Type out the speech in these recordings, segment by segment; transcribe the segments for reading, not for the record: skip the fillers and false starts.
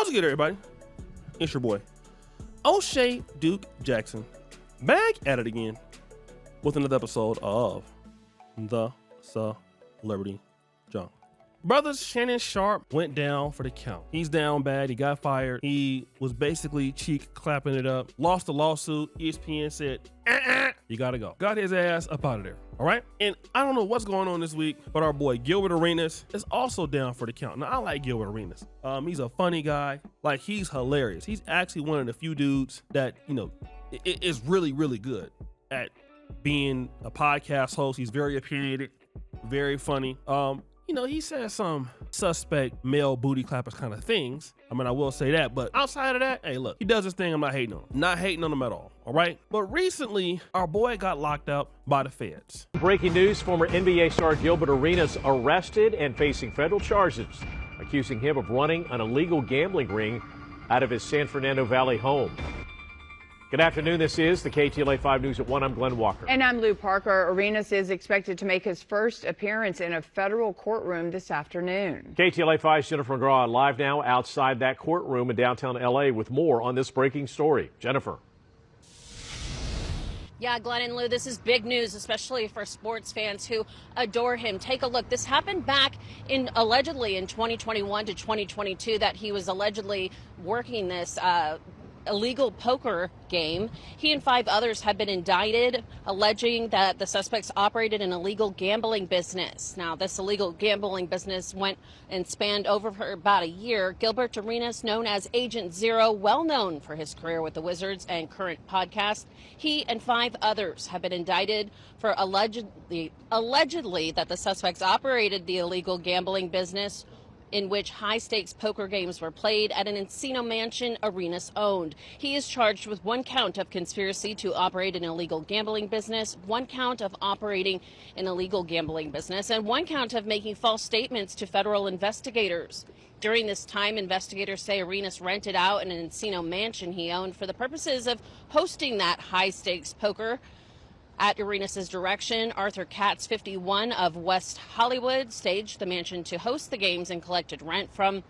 What's good, everybody? It's your boy, O'Shea Duke Jackson, back at it again with another episode of The Celebrity Junk. Brothers Shannon Sharpe went down for the count. He's down bad. He got fired. He was basically cheek clapping it up. Lost the lawsuit. ESPN said, you gotta go. Got his ass up out of there. All right. And I don't know what's going on this week, but our boy Gilbert Arenas is also down for the count. Now, I like Gilbert Arenas. He's a funny guy. Like, he's hilarious. He's actually one of the few dudes that, is really, really good at being a podcast host. He's very opinionated, very funny. He says some suspect male booty clappers kind of things. I mean, I will say that, but outside of that, hey, look, he does his thing. I'm not hating on him. Not hating on him at all right? But recently, our boy got locked up by the feds. Breaking news, former NBA star Gilbert Arenas arrested and facing federal charges, accusing him of running an illegal gambling ring out of his San Fernando Valley home. Good afternoon. This is the KTLA 5 News at 1. I'm Glenn Walker. And I'm Lou Parker. Arenas is expected to make his first appearance in a federal courtroom this afternoon. KTLA 5's Jennifer McGraw live now outside that courtroom in downtown L.A. with more on this breaking story. Jennifer. Yeah, Glenn and Lou, this is big news, especially for sports fans who adore him. Take a look. This happened back allegedly in 2021 to 2022 that he was allegedly working this illegal poker game. He and 5 others have been indicted, alleging that the suspects operated an illegal gambling business. Now, this illegal gambling business went and spanned over for about a year. Gilbert Arenas, known as Agent Zero, well known for his career with the Wizards and current podcast, he and 5 others have been indicted for allegedly that the suspects operated the illegal gambling business in which high-stakes poker games were played at an Encino mansion Arenas owned. He is charged with 1 count of conspiracy to operate an illegal gambling business, 1 count of operating an illegal gambling business, and 1 count of making false statements to federal investigators. During this time, investigators say Arenas rented out an Encino mansion he owned for the purposes of hosting that high-stakes poker. At Arenas' direction, Arthur Katz, 51, of West Hollywood, staged the mansion to host the games and collected rent from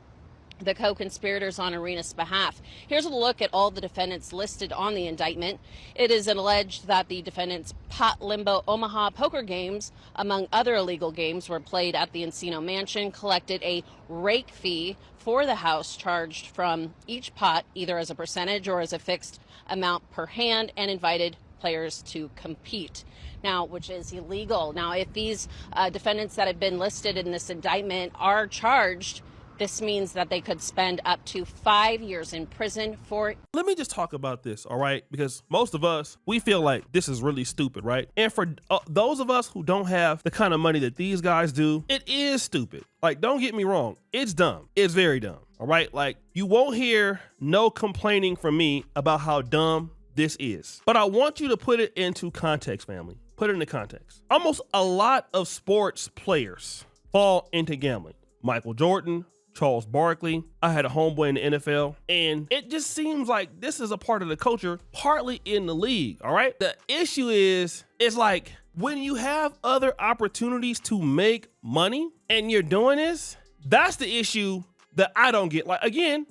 the co-conspirators on Arenas' behalf. Here's a look at all the defendants listed on the indictment. It is alleged that the defendants' Pot Limbo Omaha poker games, among other illegal games, were played at the Encino mansion, collected a rake fee for the house charged from each pot, either as a percentage or as a fixed amount per hand, and invited players to compete, now, which is illegal. Now, if these defendants that have been listed in this indictment are charged, this means that they could spend up to 5 years in prison for... Let me just talk about this, all right? Because most of us, we feel like this is really stupid, right? And for those of us who don't have the kind of money that these guys do, it is stupid. Like, don't get me wrong. It's dumb. It's very dumb, all right? Like, you won't hear no complaining from me about how dumb this is. But I want you to put it into context, family. Put it into context. Almost a lot of sports players fall into gambling. Michael Jordan, Charles Barkley. I had a homeboy in the NFL, and it just seems like this is a part of the culture, partly in the league, all right? The issue is, it's like when you have other opportunities to make money and you're doing this, that's the issue that I don't get. Like, again,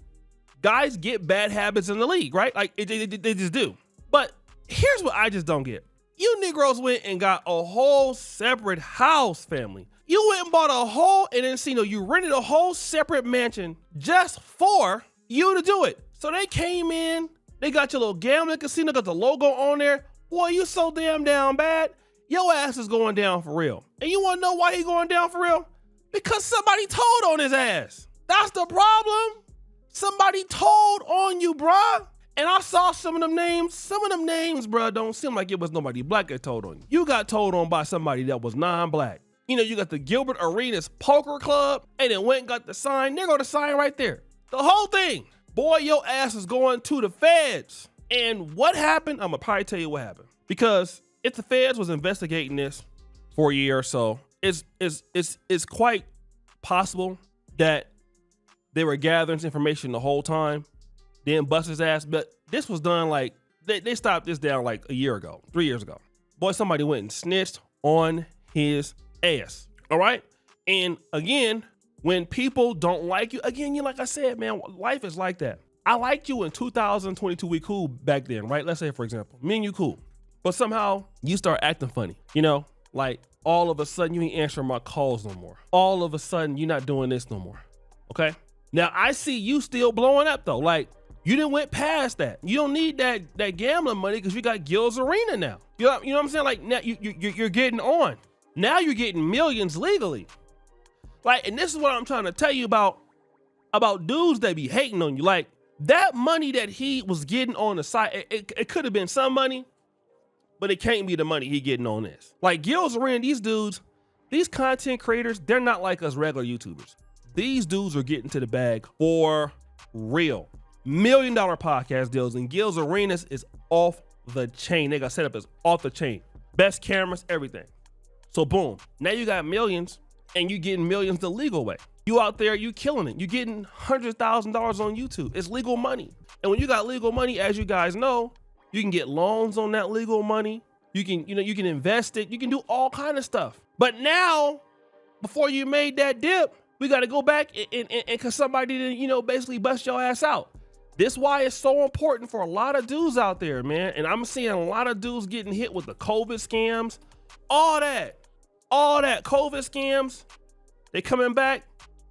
guys get bad habits in the league, right? Like, they just do. But here's what I just don't get. You Negroes went and got a whole separate house, family. You went and bought a whole, and then, you rented a whole separate mansion just for you to do it. So they came in, they got your little gambling casino, got the logo on there. Boy, you so damn down bad. Your ass is going down for real. And you want to know why he going down for real? Because somebody told on his ass. That's the problem. Somebody told on you, bruh. And I saw some of them names. Some of them names, bruh, don't seem like it was nobody black that told on you. You got told on by somebody that was non-black. You got the Gilbert Arenas Poker Club, and then went and got the sign. There go the sign right there. The whole thing. Boy, your ass is going to the feds. And what happened? I'm gonna probably tell you what happened. Because if the feds was investigating this for a year or so, it's quite possible that they were gathering information the whole time, then bust his ass. But this was done like, they stopped this down like a year ago, 3 years ago. Boy, somebody went and snitched on his ass. All right. And again, When people don't like you, again, like I said, man, life is like that. I liked you in 2022, we cool back then, right? Let's say, for example, me and you cool. But somehow you start acting funny, like all of a sudden you ain't answering my calls no more. All of a sudden you're not doing this no more, okay? Now I see you still blowing up though. Like you didn't went past that. You don't need that gambling money because you got Gilbert Arenas now. You know what I'm saying? Like now you're getting on. Now you're getting millions legally. Like, and this is what I'm trying to tell you about dudes that be hating on you. Like that money that he was getting on the side, it could have been some money, but it can't be the money he getting on this. Like Gilbert Arenas, these dudes, these content creators, they're not like us regular YouTubers. These dudes are getting to the bag for real. $1 million podcast deals, and Gilbert Arenas is off the chain. They got set up as off the chain. Best cameras, everything. So boom, now you got millions and you getting millions the legal way. You out there, you killing it. You getting $100,000 on YouTube. It's legal money. And when you got legal money, as you guys know, you can get loans on that legal money. You can, you can invest it. You can do all kind of stuff. But now, before you made that dip, we got to go back and cause somebody didn't, basically bust your ass out. This why it's so important for a lot of dudes out there, man. And I'm seeing a lot of dudes getting hit with the COVID scams, all that COVID scams. They coming back.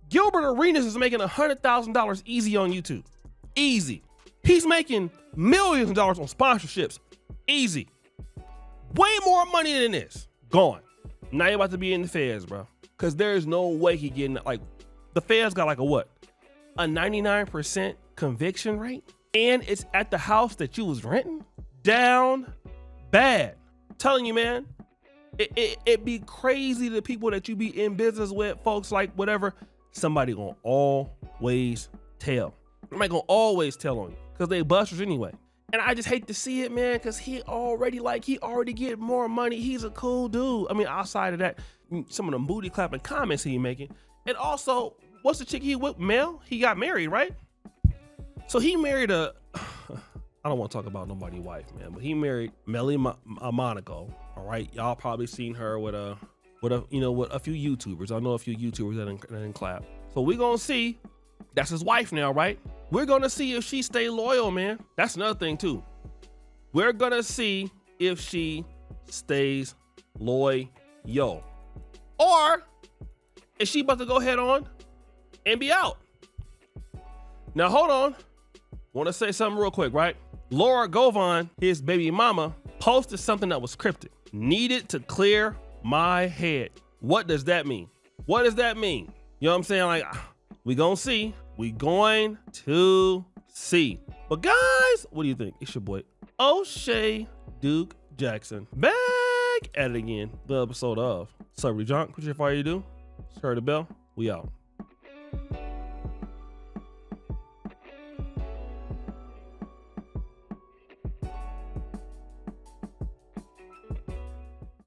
Gilbert Arenas is making $100,000 easy on YouTube. Easy. He's making millions of dollars on sponsorships. Easy. Way more money than this. Gone. Now you're about to be in the feds, bro. Cause there's no way he getting, like, the feds got like a what? A 99% conviction rate? And it's at the house that you was renting? Down bad. I'm telling you, man. It be crazy the people that you be in business with, folks, like whatever. Somebody gonna always tell. Somebody gonna always tell on you because they busters anyway. And I just hate to see it, man, because he already get more money. He's a cool dude. I mean, outside of that, some of the booty clapping comments he making. And also, what's the chick he with? Mel? He got married, right? So he married a, I don't want to talk about nobody's wife, man, but he married Melly Monaco. All right, y'all probably seen her with a few YouTubers. I know a few YouTubers that didn't clap. So we're gonna see. That's his wife now, right? We're gonna see if she stay loyal, man. That's another thing too. We're gonna see if she stays loyal, or is she about to go head on and be out? Now hold on. Want to say something real quick, right? Laura Govan, his baby mama, posted something that was cryptic. Needed to clear my head. What does that mean? What does that mean? You know what I'm saying? Like, we gonna see. We going to see. But guys, what do you think? It's your boy, O'Shea Duke Jackson. Back at it again. The episode of Celebrity Junk. Appreciate it for all you do. Share the bell. We out.